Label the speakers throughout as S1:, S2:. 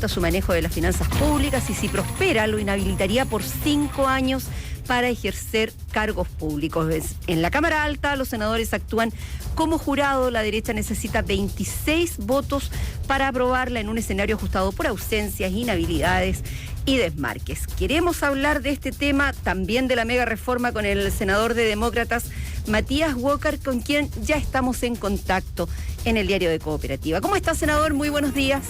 S1: apunta a su manejo de las finanzas públicas y si prospera lo inhabilitaría por 5 años para ejercer cargos públicos. En la Cámara Alta los senadores actúan como jurado, la derecha necesita 26 votos para aprobarla en un escenario ajustado por ausencias, inhabilidades y desmarques. Queremos hablar de este tema, también de la mega reforma, con el senador de Demócratas, Matías Walker, con quien ya estamos en contacto en el Diario de Cooperativa. ¿Cómo está, senador? Muy buenos días.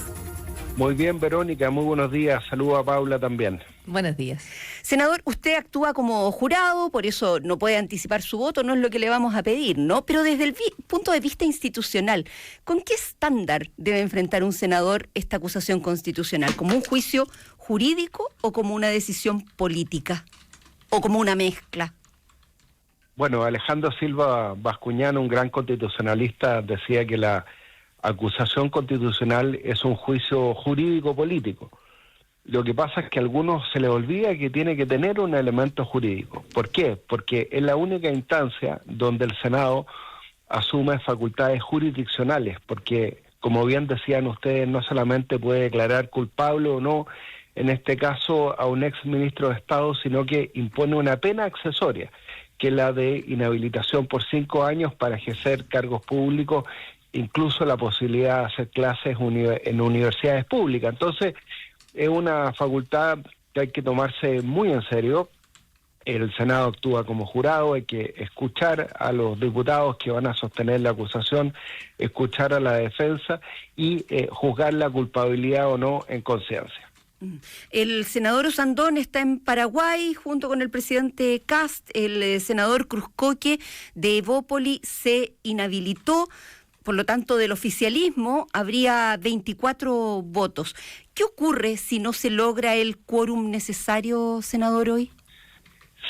S2: Muy bien, Verónica, muy buenos días. Saludo a Paula también.
S1: Buenos días. Senador, usted actúa como jurado, por eso no puede anticipar su voto, no es lo que le vamos a pedir, ¿no? Pero desde el punto de vista institucional, ¿con qué estándar debe enfrentar un senador esta acusación constitucional? ¿Como un juicio jurídico o como una decisión política? ¿O como una mezcla?
S2: Bueno, Alejandro Silva Bascuñán, un gran constitucionalista, decía que la acusación constitucional es un juicio jurídico-político. Lo que pasa es que a algunos se les olvida que tiene que tener un elemento jurídico. ¿Por qué? Porque es la única instancia donde el Senado asume facultades jurisdiccionales, porque, como bien decían ustedes, no solamente puede declarar culpable o no, en este caso, a un ex ministro de Estado, sino que impone una pena accesoria, que es la de inhabilitación por 5 años para ejercer cargos públicos, incluso la posibilidad de hacer clases en universidades públicas. Entonces, es una facultad que hay que tomarse muy en serio. El Senado actúa como jurado, hay que escuchar a los diputados que van a sostener la acusación, escuchar a la defensa y juzgar la culpabilidad o no en conciencia.
S1: El senador Osandón está en Paraguay junto con el presidente Kast. El senador Cruzcoque de Evópoli se inhabilitó. Por lo tanto, del oficialismo habría 24 votos. ¿Qué ocurre si no se logra el quórum necesario, senador, hoy?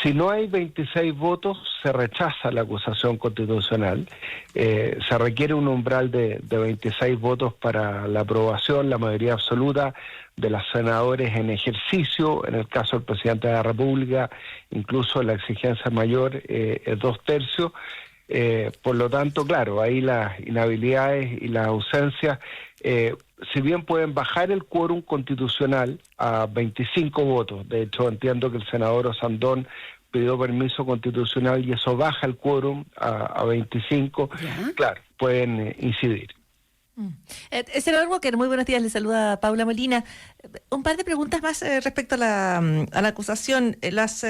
S2: Si no hay 26 votos, se rechaza la acusación constitucional. Se requiere un umbral de 26 votos para la aprobación, la mayoría absoluta de los senadores en ejercicio. En el caso del presidente de la República, incluso la exigencia mayor es 2/3. Por lo tanto, claro, ahí las inhabilidades y las ausencias, si bien pueden bajar el quórum constitucional a 25 votos, de hecho entiendo que el senador Osandón pidió permiso constitucional y eso baja el quórum a 25, ¿ya? Claro, pueden incidir.
S3: Senador Walker, muy buenos días, le saluda Paula Molina. Un par de preguntas más respecto a la acusación. ¿Las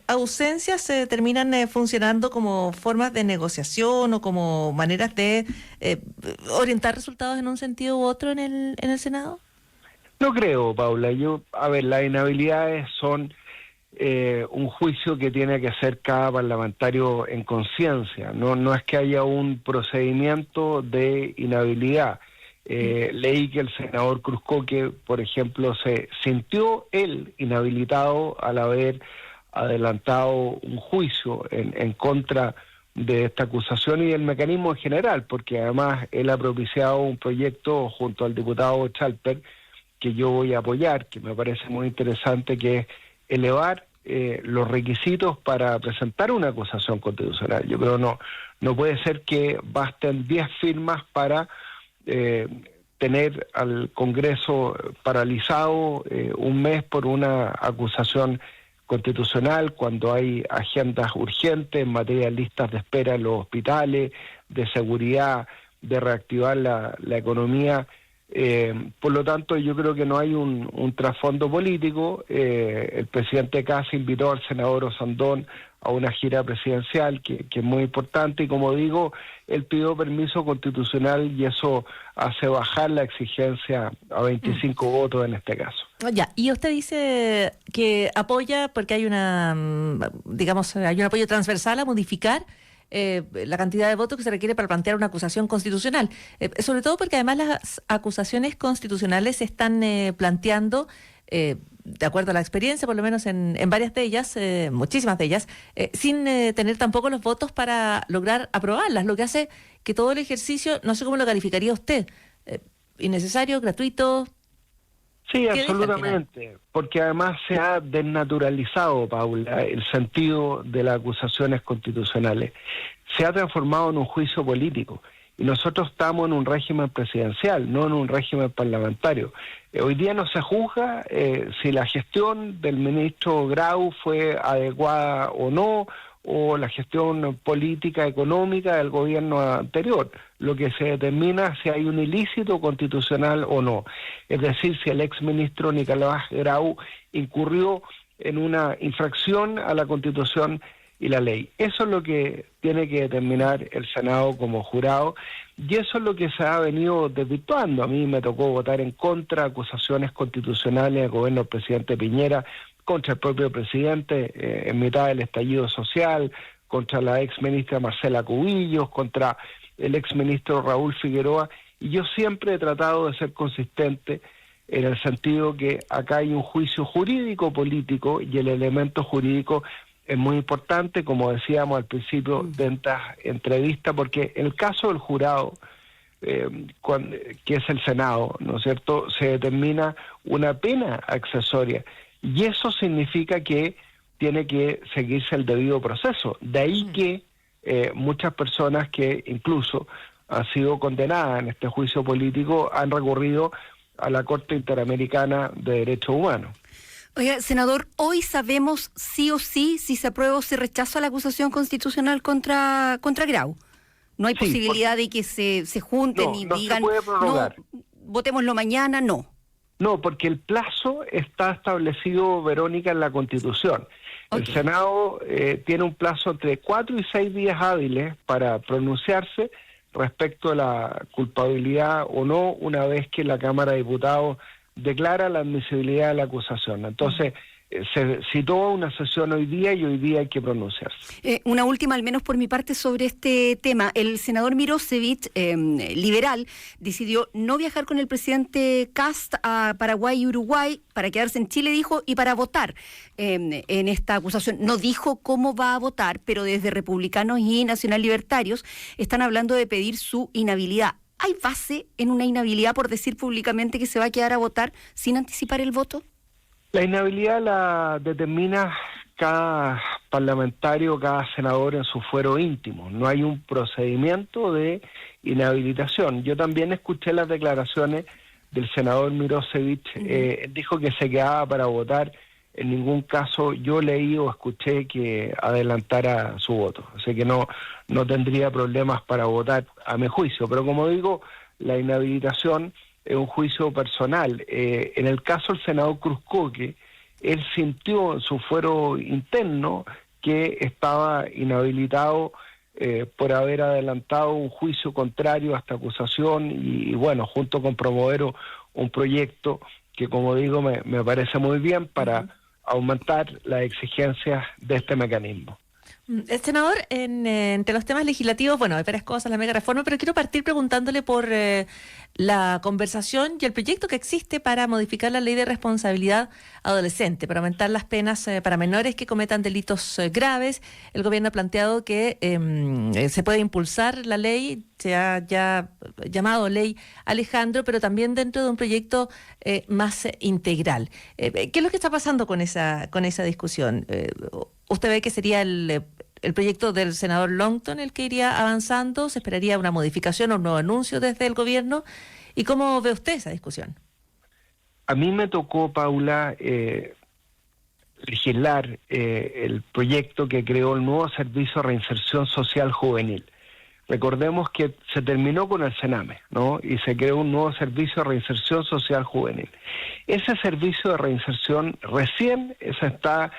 S3: ausencias terminan funcionando como formas de negociación o como maneras de orientar resultados en un sentido u otro en el Senado?
S2: No creo, Paula. Las inhabilidades son un juicio que tiene que hacer cada parlamentario en conciencia. No es que haya un procedimiento de inhabilidad. Leí que el senador Cruzcoque, por ejemplo, se sintió él inhabilitado al haber adelantado un juicio en contra de esta acusación y del mecanismo en general, porque además él ha propiciado un proyecto junto al diputado Chalper que yo voy a apoyar, que me parece muy interesante, que es elevar los requisitos para presentar una acusación constitucional. Yo creo no puede ser que basten 10 firmas para tener al Congreso paralizado un mes por una acusación constitucional cuando hay agendas urgentes en materia de listas de espera en los hospitales, de seguridad, de reactivar la economía. Por lo tanto, yo creo que no hay un trasfondo político. El presidente Kast invitó al senador Osandón a una gira presidencial que es muy importante y, como digo, él pidió permiso constitucional y eso hace bajar la exigencia a 25 votos en este caso.
S3: Ya, y usted dice que apoya porque hay hay un apoyo transversal a modificar la cantidad de votos que se requiere para plantear una acusación constitucional, sobre todo porque además las acusaciones constitucionales se están planteando, de acuerdo a la experiencia, por lo menos en varias de ellas, muchísimas de ellas, sin tener tampoco los votos para lograr aprobarlas, lo que hace que todo el ejercicio, no sé cómo lo calificaría usted, innecesario, gratuito.
S2: Sí, absolutamente, porque además se ha desnaturalizado, Paula, el sentido de las acusaciones constitucionales. Se ha transformado en un juicio político Y nosotros estamos en un régimen presidencial, no en un régimen parlamentario. Hoy día no se juzga si la gestión del ministro Grau fue adecuada o no, o la gestión política, económica del gobierno anterior. Lo que se determina es si hay un ilícito constitucional o no. Es decir, si el exministro Nicolás Grau incurrió en una infracción a la Constitución y la ley. Eso es lo que tiene que determinar el Senado como jurado, y eso es lo que se ha venido desvirtuando. A mí me tocó votar en contra de acusaciones constitucionales del gobierno del presidente Piñera, contra el propio presidente en mitad del estallido social, contra la exministra Marcela Cubillos, contra el exministro Raúl Figueroa, y yo siempre he tratado de ser consistente en el sentido que acá hay un juicio jurídico político y el elemento jurídico es muy importante, como decíamos al principio de esta entrevista, porque en el caso del jurado, que es el Senado, ¿no es cierto?, se determina una pena accesoria, y eso significa que tiene que seguirse el debido proceso. De ahí que muchas personas que incluso han sido condenadas en este juicio político han recurrido a la Corte Interamericana de Derechos Humanos.
S1: Oiga, senador, hoy sabemos sí o sí si se aprueba o se rechaza la acusación constitucional contra Grau. No hay posibilidad de que se junten y digan,
S2: se puede prorrogar.
S1: No, votémoslo mañana, no.
S2: No, porque el plazo está establecido, Verónica, en la Constitución. El Senado tiene un plazo entre 4 y 6 días hábiles para pronunciarse respecto a la culpabilidad o no, una vez que la Cámara de Diputados declara la admisibilidad de la acusación. Entonces, se citó una sesión hoy día y hoy día hay que pronunciarse.
S1: Una última, al menos por mi parte, sobre este tema. El senador Mirosevic, liberal, decidió no viajar con el presidente Kast a Paraguay y Uruguay para quedarse en Chile, dijo, y para votar en esta acusación. No dijo cómo va a votar, pero desde republicanos y nacional libertarios están hablando de pedir su inhabilidad. ¿Hay base en una inhabilidad por decir públicamente que se va a quedar a votar sin anticipar el voto?
S2: La inhabilidad la determina cada parlamentario, cada senador en su fuero íntimo. No hay un procedimiento de inhabilitación. Yo también escuché las declaraciones del senador Mirosevic. Dijo que se quedaba para votar. En ningún caso yo leí o escuché que adelantara su voto. Así que no tendría problemas para votar a mi juicio. Pero como digo, la inhabilitación es un juicio personal. En el caso del senador Cruzcoque, él sintió en su fuero interno que estaba inhabilitado por haber adelantado un juicio contrario a esta acusación y bueno, junto con Promovero, un proyecto que, como digo, me parece muy bien para aumentar las exigencias de este mecanismo.
S3: Senador, entre los temas legislativos, bueno, hay varias cosas, la mega reforma, pero quiero partir preguntándole por la conversación y el proyecto que existe para modificar la ley de responsabilidad adolescente, para aumentar las penas para menores que cometan delitos graves. El gobierno ha planteado que se puede impulsar la ley, se ha ya llamado ley Alejandro, pero también dentro de un proyecto más integral. ¿Qué es lo que está pasando con esa discusión? ¿Usted ve que sería el proyecto del senador Longton el que iría avanzando? ¿Se esperaría una modificación o un nuevo anuncio desde el gobierno? ¿Y cómo ve usted esa discusión?
S2: A mí me tocó, Paula, legislar el proyecto que creó el nuevo Servicio de Reinserción Social Juvenil. Recordemos que se terminó con el Sename, ¿no? Y se creó un nuevo Servicio de Reinserción Social Juvenil. Ese servicio de reinserción recién se está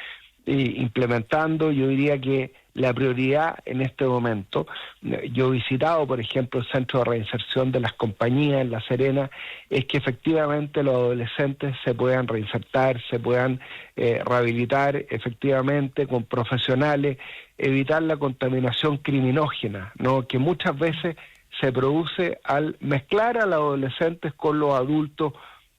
S2: implementando. Yo diría que la prioridad en este momento, yo he visitado, por ejemplo, el Centro de Reinserción de las Compañías en La Serena, es que efectivamente los adolescentes se puedan reinsertar, se puedan rehabilitar efectivamente con profesionales, evitar la contaminación criminógena, ¿no?, que muchas veces se produce al mezclar a los adolescentes con los adultos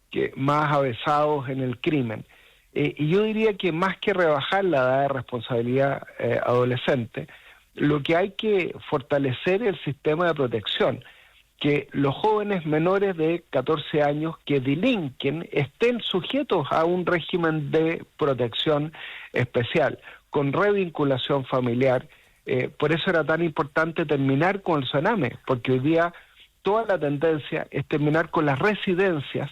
S2: que más avesados en el crimen. Y yo diría que más que rebajar la edad de responsabilidad adolescente, lo que hay que fortalecer es el sistema de protección, que los jóvenes menores de 14 años que delinquen estén sujetos a un régimen de protección especial, con revinculación familiar, Por eso era tan importante terminar con el Sename, porque hoy día toda la tendencia es terminar con las residencias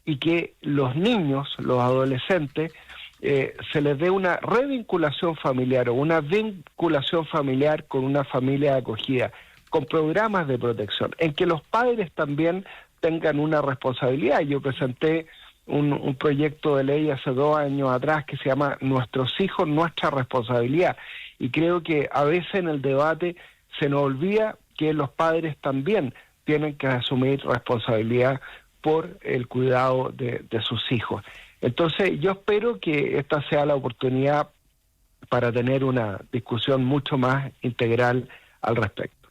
S2: y que los niños, los adolescentes, se les dé una revinculación familiar o una vinculación familiar con una familia de acogida, con programas de protección, en que los padres también tengan una responsabilidad. Yo presenté un proyecto de ley hace 2 años atrás que se llama Nuestros hijos, nuestra responsabilidad. Y creo que a veces en el debate se nos olvida que los padres también tienen que asumir responsabilidad por el cuidado de sus hijos. Entonces yo espero que esta sea la oportunidad para tener una discusión mucho más integral al respecto.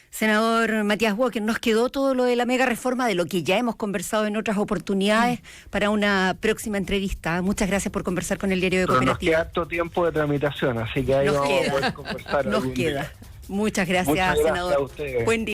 S1: Senador Matías Walker, nos quedó todo lo de la mega reforma, de lo que ya hemos conversado en otras oportunidades, para una próxima entrevista. Muchas gracias por conversar con el Diario de Cooperativa.
S2: Pero nos queda harto tiempo de tramitación, así que ahí vamos a poder conversar.
S1: Nos queda. Muchas gracias, senador.
S2: A ustedes.
S1: Buen día.